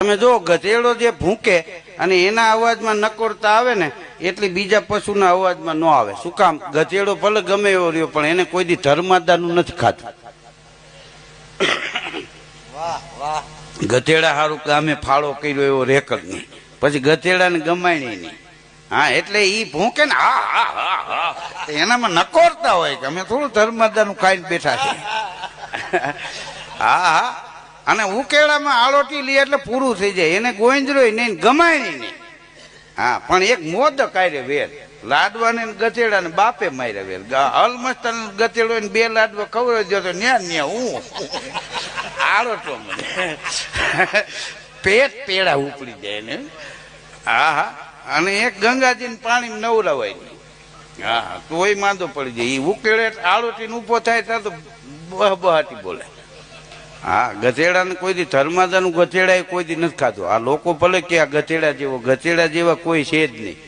તમે જો ગધેડો જે ભૂંકે અને એના અવાજમાં નકોરતા આવે ને એટલી બીજા પશુના અવાજમાં ન આવે. શું કામ? ગધેડો ભલે ગમે એવો રહ્યો પણ એને કોઈ દી ધર્માદાનું નથી ખાતું. ગધેડા હારું ગામે ફાળો કર્યો એવો રેકર્ડ નહીં, પછી ગધેડાને ગમાણી નહીં. હા, એટલે ઈ ભૂંકે ને હા હા હા હા એનામાં નકોરતા હોય કે અમે થોડું ધર્માદાનું ખાઈને બેઠા છે. હા હા, અને ઉકેળામાં આળોટી લે એટલે પૂરું થઈ જાય. એને ગોંજરો નહીં, ગમાણી નહીં. હા, પણ એક મોદક આરે વેર લાડવાને ગધેડાને બાપે માર્યા વેર. અલમસ્ત ગધેડો ને 2 લાડવા ખવડાવી દો તો ન્યા ન્યા હું આળોટો મને પેટ પેડા ઉપડી જાય ને. હા હા, અને એક ગંગાજીને પાણી નવરાવાય નહીં. હા, તોય માંદો પડી જાય. એ ઉકેળે આળોટીને ઉભો થાય ત્યાં તો બહાટી બોલે. હા, ગધેડાને કોઈ દી ધર્માદાનું ગધેડા કોઈ દી નથી ખાતું. આ લોકો ભલે કે આ ગધેડા જેવા કોઈ છે જ નહીં.